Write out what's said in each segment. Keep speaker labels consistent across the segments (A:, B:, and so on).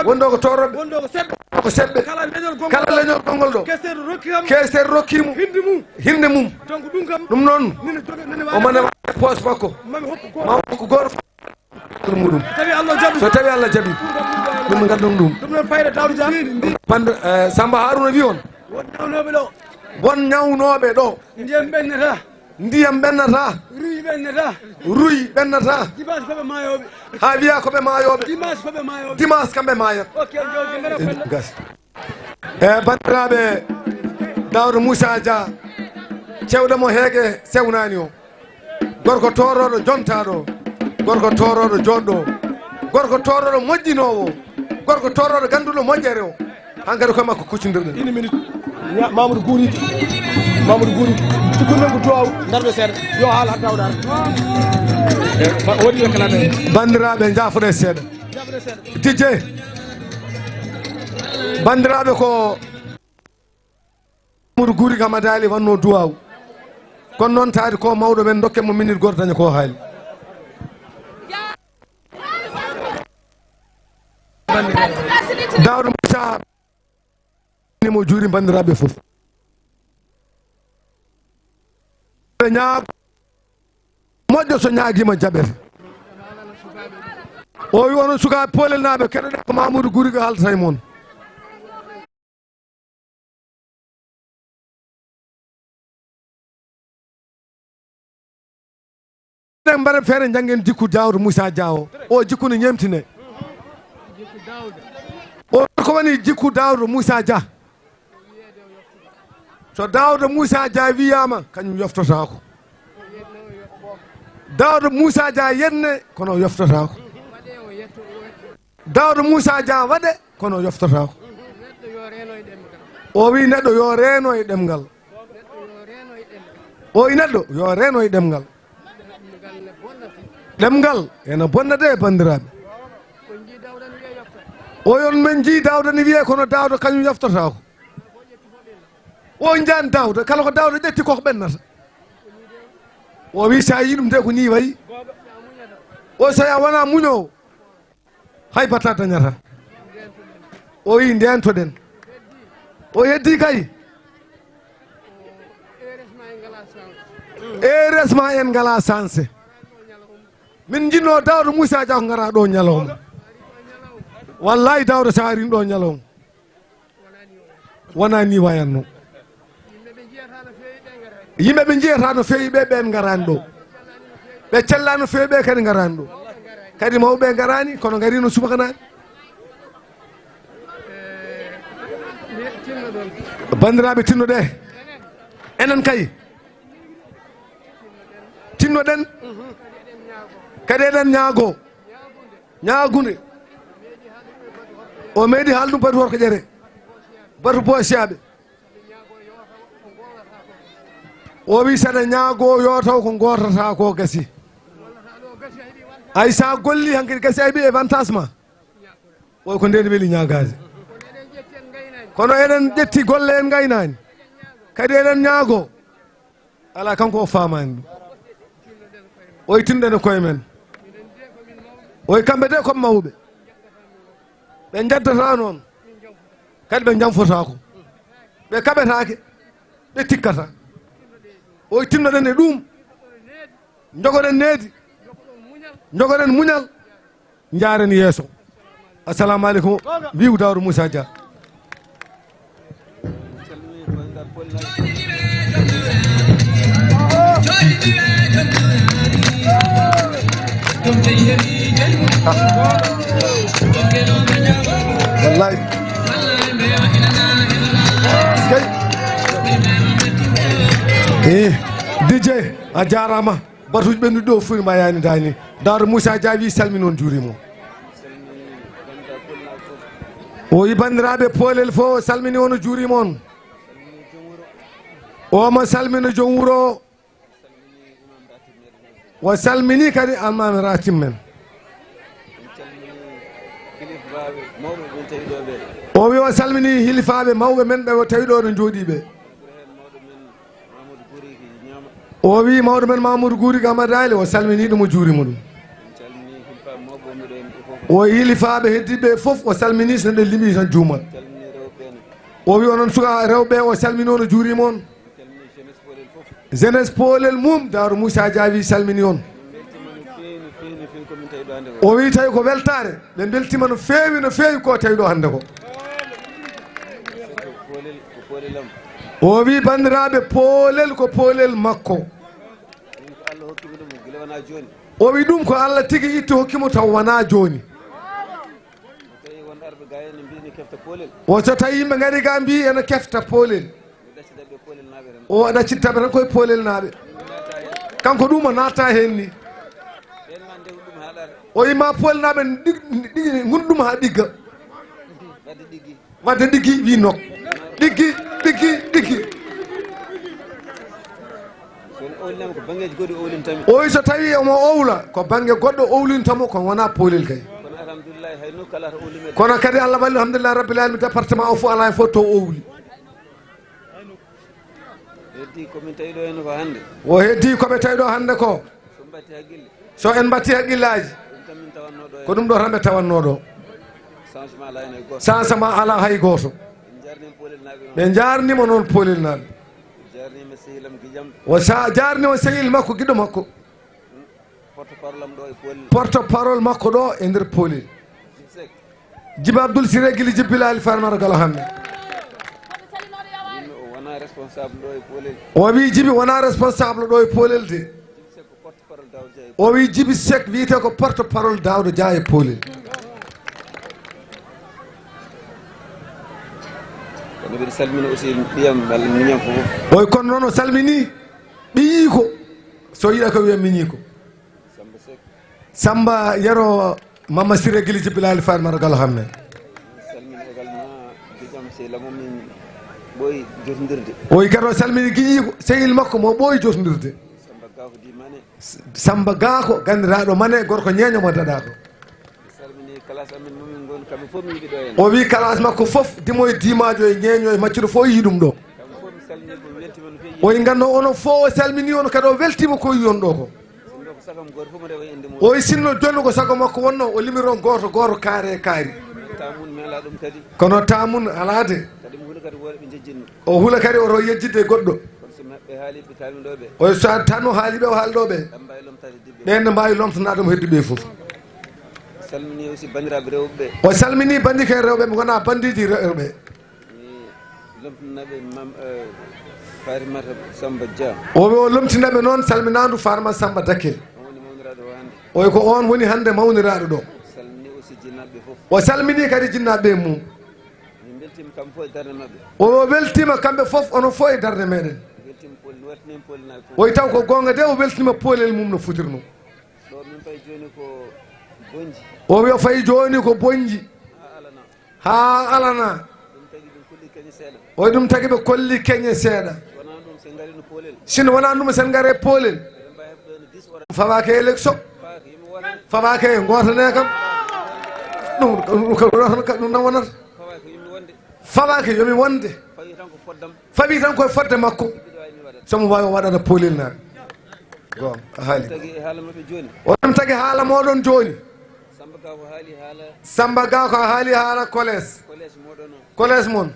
A: wondo ko toroɓe ko seɓɓe kala leñol gongol ɗo keesere rokkimo hinde mum ɗum noon omo nema poos makko ma hokko goto muɗum so tawi Allah jaaɓi ɗum gandon ɗum bande Samba Haruna wi on won ñawnoɓe ɗo ndiyam ɓennata ruy ɓennata ha wiya koɓe mayoɓe dimanche kamɓe mayat gas bandiraɓe Daouda Moussa Dia cewɗemo heegue sewnani o gorko toroɗo jontaɗo gorko toroɗo joɗɗo gorko toroɗo moƴƴinowo gorko toroɗo ganduɗo moƴƴere o hankkadi koye makko kuccodirɗen 1 minute Mamadou Gouri cikkuɗen ko duwaw darde seeɗa yo haal ha Daouda woɗi ɓe kalade bandiraɓe jaafoɗe seeɗa Dj bandiraɓe ko Mamadou Gouri kam adali wanno duwaw kono noon taade ko mawɗo men dokke mo minute goto daña ko haali Daouda Moussa mo juuri bandiraɓe fof ñaago moƴƴo so ñaaguima jaɓete o wi onon sukaɓe poolel naɓe keɗoɗe ko Mamadou Gouri ko haldata e moon mbaɗen feere janggen jikku Daouda Moussa Dia o jikku ne ñemtine o ko woni jikku Daouda Moussa Dia so Daouda Moussa Dia wiyama kañum yoftotako Daouda Moussa Dia yenne kono yoftotako Daouda Moussa Dia waɗe kono yoftotako o wi neɗɗo yo reeno e ɗemgal o wi neɗɗo yo reeno e ɗemgal ɗemgal ene bonnade e bandiraɓe o yon men jii Daouda ne wiye kono Daouda kañum yoftotako o jaan Daouda kala ko Daouda ƴetti koko ɓennata o wi sa yi ɗum de ko ni wayi o so a wona muñowo hay batta dañata o wi ndentoɗen o heddi kay heureusement en ngala sensé min jinno Daouda Moussa Dia ko gara ɗo ñalawma wallahi Daouda sa arin ɗo ñalawma wona ni wayanno yimɓe ɓe jiyata no feewi ɓe ɓen garani ɗo ɓe cella no feewi ɓe kadi garani ɗo kadi mawɓe garani kono garino subakanani bandiraɓe tinnoɗe enen kay tinnoɗen kadi eɗen ñaago ñaagude o meeɗi haaldum batu worko ƴere batu boosiyaɓe o wi saɗa ñaago yo taw ko gotata ko gasi ay sa golli hankkadi gasi ay ɓi avantage ma o ko nden weeli ñagade kono eɗen ƴetti golle en gaynani kadi eɗen ñaago ala kanko o famani ɗum oy tinɗen e koye men oy kamɓe de comme mawɓe ɓe jaddata noon kadi ɓe janfotako ɓe kaɓetake ɓe tikkata oy tinnoɗen e ɗum jogoɗen needi jogoɗen muñal jaren yeeso assalamu aleykum wiwu Daouda Moussa Dia wallahi DJ a jarama batuji ɓennuɗi ɗo fo ma yani dani Daouda Moussa Dia wi salmini on juurimo o yi bandiraɓe poolel fo salmini on o juurima on omo salmina joom wuuro o salmini kadi almami ratim men o wi o salmini hilifaɓe mawɓe men ɓe tawi ɗo no jooɗiɓe o wi mawɗo men Mamadou Gouri Gamadali o salmini ɗum o juurima ɗum o yilifaɓe heddiɓe fof o salmini so neɗɗo limi tan juumat o wi onon suka rewɓe o salmini on o juurima on jeunesse poolel mum Darou Moussa Diaby salmini on o wi tawi ko weltare ɓe beltima no feewi ko tawi ɗo hande ko o wi bandiraɓe poolel ko poolel makko o wi ɗum ko Allah tigui itti hokkimo taw wona joni o so tawi yimɓe gari ga mbi ene kefta poolel o ɗaccittaɓe tan koye poolel naaɓe kanko ɗum o natta hen ni o yima poolel naaɓe ɗigui gunɗum ha ɗigga wadde ɗigui wi nokk ɗiggi o wi so tawi omo owla ko banggue goɗɗo owlintamo ko wona poolel kay kono kadi Allah walli alhamdulillah rabbil alamin département o fof ala hen fof to owli o heddi koɓe tawi ɗo hande ko so en batti haqqillaji ko ɗum ɗo tan ɓe tawannoɗo changement ala hay goto ɓe jarnima noon poolel naɓe o jarnima sehil makko guiɗo makko porte parole makko ɗo e nder poolel Djiba Abdoul Siré guili Djibilali Farmara Galo Hamme o wi Djibi wona responsable ɗo e poolel de o wi Djibi Seck wiyete ko porte parole Daouda Dia e poolel oy kono noon o salmini ɓiyi ko so yiiɗa ko wiya miñi ko Samba Yero Mama Siré guili Djibilali Farmara Galo Hamme oy kadi o salmini guiƴiko sehil makko mo ɓooyi jotodirde Samba Gako gandiraɗo mane gorko ñeñomo daɗa ɗo o wi classe makko foof dimo e dimajo e ñeño e maccuɗo fof yi ɗum ɗo oy gando ono fof o salmini on kadi o weltima ko yi on ɗo ko oy sinno joni ko sago makko wonno o limiro goto kaari kono tamun alade o huula kadi oto yejjidde goɗɗo oy so tan o haaliɓe o haalɗoɓe ɓen ne mbawi lomtanademo heddiɓe foof o salmini bandike rewɓe ɓe gona bandiji rewɓe o wi o lomtinaɓe noon salminandu Farma Samba Dakkel oy ko on woni hande mawniraɗo ɗo o salmini kadi jinnaɓe mum o weltima kamɓe foof ono fof e darde meɗen oy taw ko gonga de o weltima poolel mum no futirno o wi o fayi joni ko bonji ha alana oy ɗum tagui ɓe kolli keñe seeɗa sino wona ɗum sen gaare poolel fawake élection fawake gotane kam ɗum nan wonata fawake yomi wonde fawi tan koye fodde makko somo wawi o waɗata poolel naɓe gon a haali oɗum tagui haala moɗon joni Samba Ga ko haali haala collège moon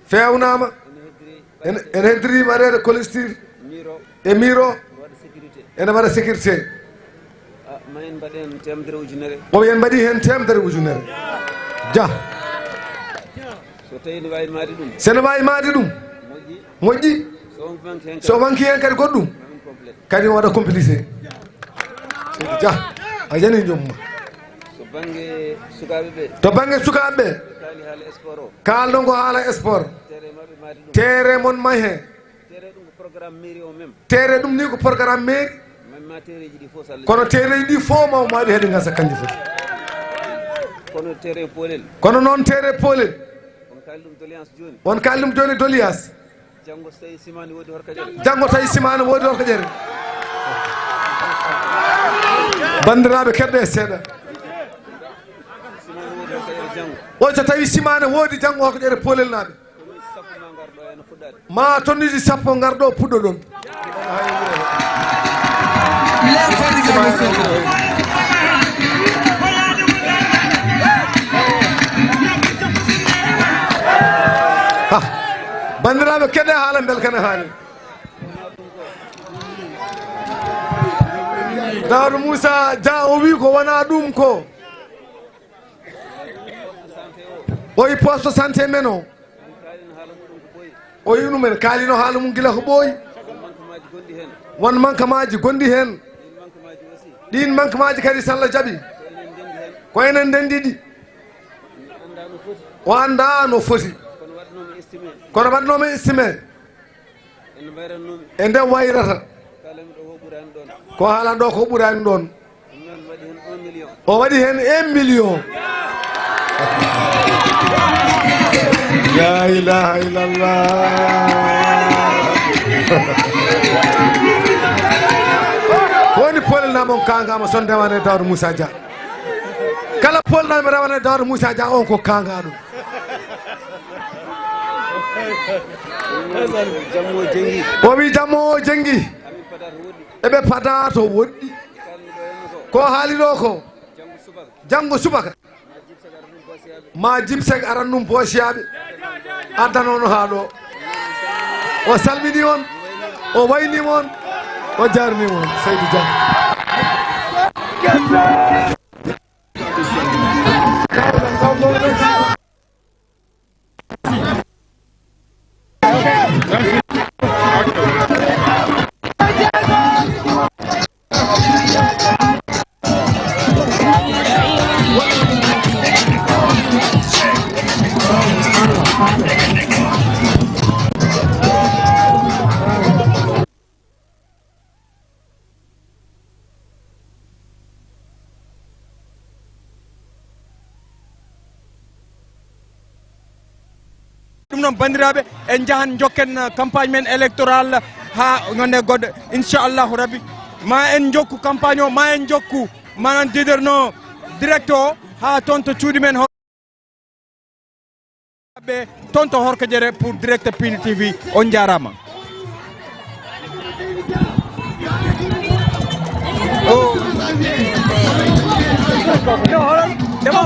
A: fewnama ene heddiri waɗede collectif e miro ene waɗa sécurité o yen mbaɗi hen temedere ujunere dia sene wawi maade ɗum moƴƴi so wanki hen kadi goɗɗum kadi waɗa complicé dia a yani joomma to banggue sukaɓeɓe kalɗon ko haala sport tere mon may he tere ɗum ni ko programme mairie kono tereji ɗi fof maw maɗi heeɗe gasa kanji fof kono noon tere poolel on kaali ɗum joni dolias janggo tawi simani woodi horko ƴere bandiraɓe keɗɗe seeɗa o so tawi simane woodi janggo horko ƴere poolel naɓe ma tonnuji sappo garɗo puɗɗo ɗon allah belkana haali Daoud Moussa Dia o wi ko wona ɗum ko o yi poste santé men o yi ɗumen kaalino haala mum gila ko ɓooyi won manquemaji gonɗi hen ɗin manquemaji kadi so Allah jaaɓi ko enen ndendiɗi o anda no foti kono waɗnoma estimé e nden wayrata ko haalan ɗo ko ɓurani ɗon o waɗi hen 1 million la ilaha illallah woni polnamon kangama son rewane Daoud Moussa Dia kala polnami rewane Daoud Moussa Dia on ko kanga ɗum o wi jammo o jengi eɓe pada to woɗɗi ko haali ɗo ko janggo subaka ma jimsek aran num boosiyaɓe addanono ha ɗo o salmini on o waynima on o jarnima on Seydou Dia
B: ɗum noon bandiraɓe en jahan jokken campagne men électoral ha gonde goɗɗo inchallahu rabbi ma en jokku campagne o ma en jokku manan diderno direct o ha toon to cuuɗi men ɓe toon to Horkodiéré pour direct Pini TV on jarama oh.